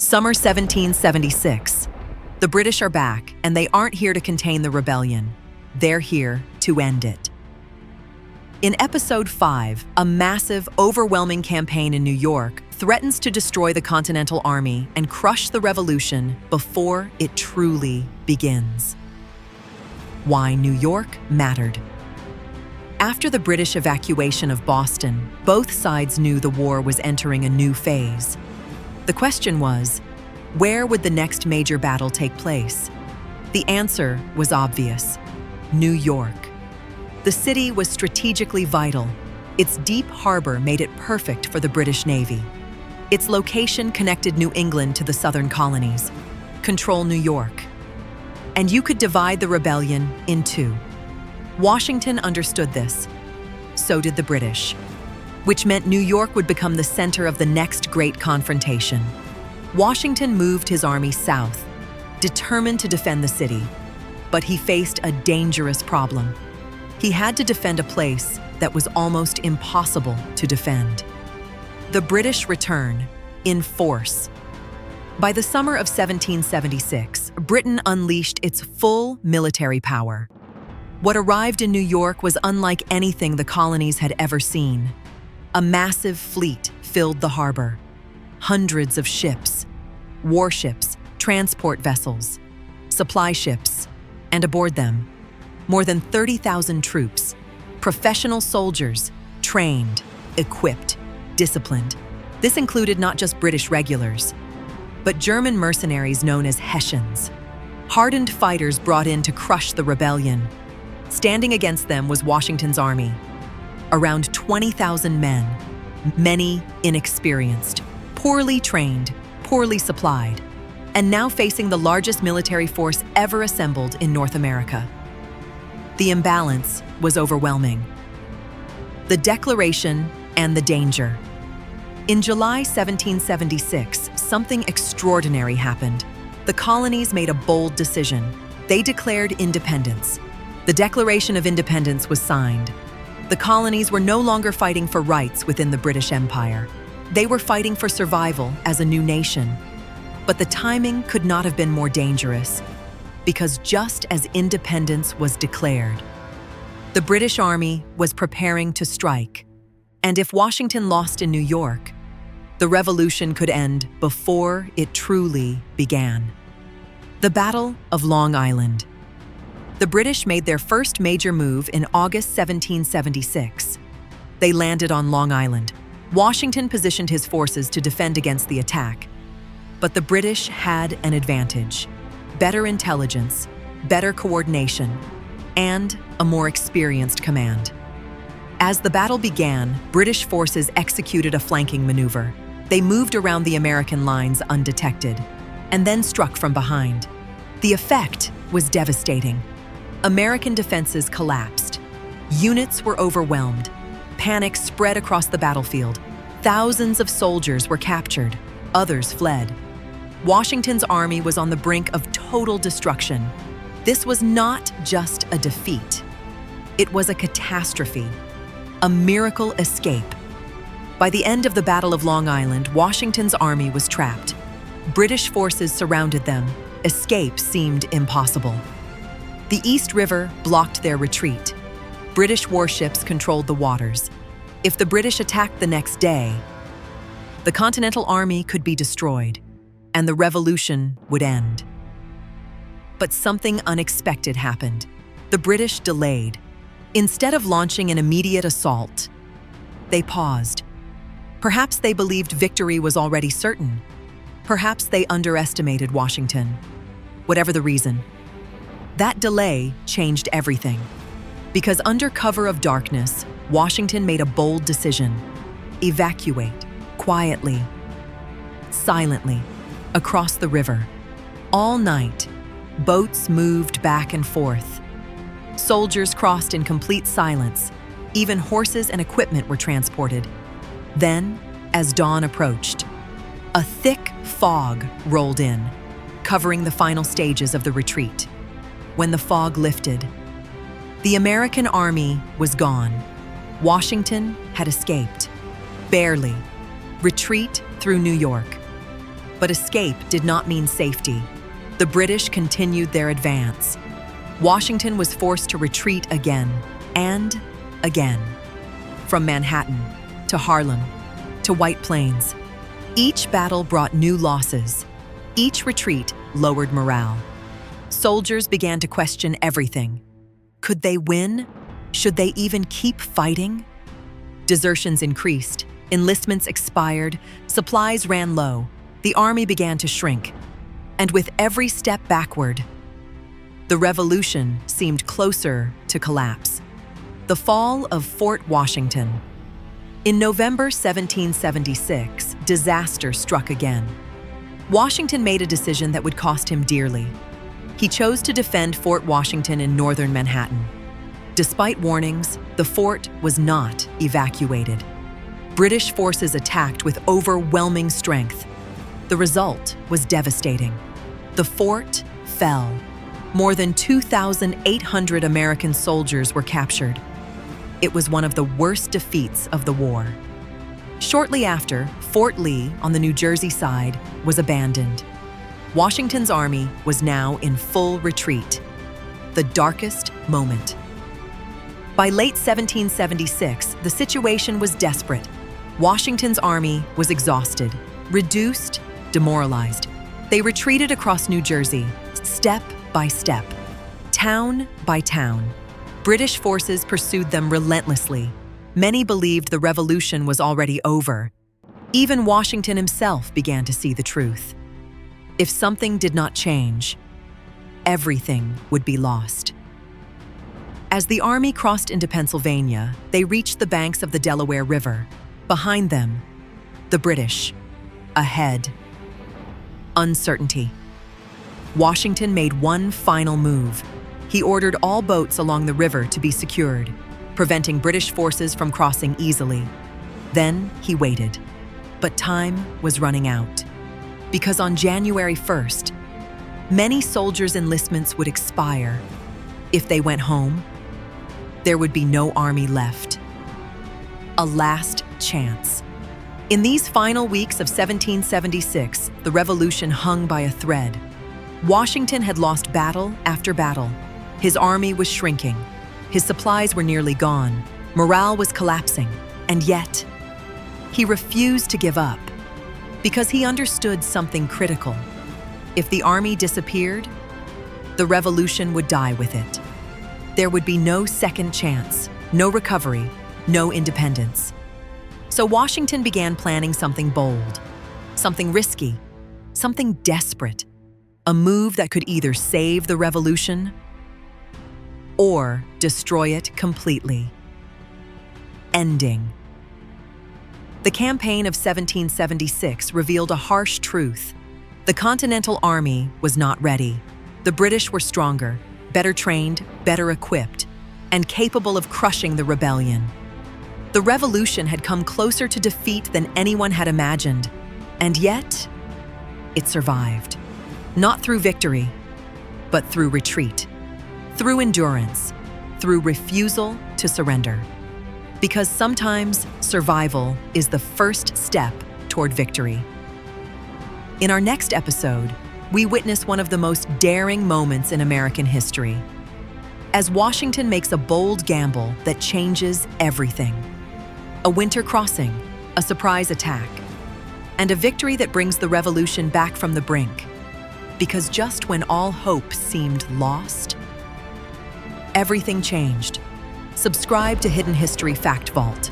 Summer 1776. The British are back, and they aren't here to contain the rebellion. They're here to end it. In Episode 5, a massive, overwhelming campaign in New York threatens to destroy the Continental Army and crush the revolution before it truly begins. Why New York mattered. After the British evacuation of Boston, both sides knew the war was entering a new phase. The question was, where would the next major battle take place? The answer was obvious: New York. The city was strategically vital. Its deep harbor made it perfect for the British Navy. Its location connected New England to the southern colonies. Control New York. And you could divide the rebellion in two. Washington understood this. So did the British, which meant New York would become the center of the next great confrontation. Washington moved his army south, determined to defend the city. But he faced a dangerous problem. He had to defend a place that was almost impossible to defend. The British return in force. By the summer of 1776, Britain unleashed its full military power. What arrived in New York was unlike anything the colonies had ever seen. A massive fleet filled the harbor. Hundreds of ships, warships, transport vessels, supply ships, and aboard them, more than 30,000 troops, professional soldiers, trained, equipped, disciplined. This included not just British regulars, but German mercenaries known as Hessians, hardened fighters brought in to crush the rebellion. Standing against them was Washington's army, around 20,000 men, many inexperienced, poorly trained, poorly supplied, and now facing the largest military force ever assembled in North America. The imbalance was overwhelming. The Declaration and the danger. In July 1776, something extraordinary happened. The colonies made a bold decision. They declared independence. The Declaration of Independence was signed. The colonies were no longer fighting for rights within the British Empire. They were fighting for survival as a new nation. But the timing could not have been more dangerous, because just as independence was declared, the British Army was preparing to strike. And if Washington lost in New York, the revolution could end before it truly began. The Battle of Long Island. The British made their first major move in August 1776. They landed on Long Island. Washington positioned his forces to defend against the attack. But the British had an advantage: better intelligence, better coordination, and a more experienced command. As the battle began, British forces executed a flanking maneuver. They moved around the American lines undetected, and then struck from behind. The effect was devastating. American defenses collapsed. Units were overwhelmed. Panic spread across the battlefield. Thousands of soldiers were captured. Others fled. Washington's army was on the brink of total destruction. This was not just a defeat. It was a catastrophe, a miracle escape. By the end of the Battle of Long Island, Washington's army was trapped. British forces surrounded them. Escape seemed impossible. The East River blocked their retreat. British warships controlled the waters. If the British attacked the next day, the Continental Army could be destroyed, and the revolution would end. But something unexpected happened. The British delayed. Instead of launching an immediate assault, they paused. Perhaps they believed victory was already certain. Perhaps they underestimated Washington. Whatever the reason, that delay changed everything. Because under cover of darkness, Washington made a bold decision: evacuate, quietly, silently, across the river. All night, boats moved back and forth. Soldiers crossed in complete silence. Even horses and equipment were transported. Then, as dawn approached, a thick fog rolled in, covering the final stages of the retreat. When the fog lifted, the American army was gone. Washington had escaped. Barely. Retreat through New York. But escape did not mean safety. The British continued their advance. Washington was forced to retreat again and again. From Manhattan to Harlem to White Plains, each battle brought new losses. Each retreat lowered morale. Soldiers began to question everything. Could they win? Should they even keep fighting? Desertions increased, enlistments expired, supplies ran low, the army began to shrink. And with every step backward, the revolution seemed closer to collapse. The fall of Fort Washington. In November 1776, disaster struck again. Washington made a decision that would cost him dearly. He chose to defend Fort Washington in northern Manhattan. Despite warnings, the fort was not evacuated. British forces attacked with overwhelming strength. The result was devastating. The fort fell. More than 2,800 American soldiers were captured. It was one of the worst defeats of the war. Shortly after, Fort Lee on the New Jersey side was abandoned. Washington's army was now in full retreat. The darkest moment. By late 1776, the situation was desperate. Washington's army was exhausted, reduced, demoralized. They retreated across New Jersey, step by step, town by town. British forces pursued them relentlessly. Many believed the revolution was already over. Even Washington himself began to see the truth. If something did not change, everything would be lost. As the army crossed into Pennsylvania, they reached the banks of the Delaware River. Behind them, the British. Ahead, uncertainty. Washington made one final move. He ordered all boats along the river to be secured, preventing British forces from crossing easily. Then he waited. But time was running out. Because on January 1st, many soldiers' enlistments would expire. If they went home, there would be no army left. A last chance. In these final weeks of 1776, the revolution hung by a thread. Washington had lost battle after battle. His army was shrinking. His supplies were nearly gone. Morale was collapsing. And yet, he refused to give up because he understood something critical. If the army disappeared, the revolution would die with it. There would be no second chance, no recovery, no independence. So Washington began planning something bold, something risky, something desperate, a move that could either save the revolution or destroy it completely. Ending. The campaign of 1776 revealed a harsh truth. The Continental Army was not ready. The British were stronger, better trained, better equipped, and capable of crushing the rebellion. The revolution had come closer to defeat than anyone had imagined, and yet, it survived. Not through victory, but through retreat, through endurance, through refusal to surrender. Because sometimes survival is the first step toward victory. In our next episode, we witness one of the most daring moments in American history, as Washington makes a bold gamble that changes everything. A winter crossing, a surprise attack, and a victory that brings the revolution back from the brink. Because just when all hope seemed lost, everything changed. Subscribe to Hidden History Fact Vault.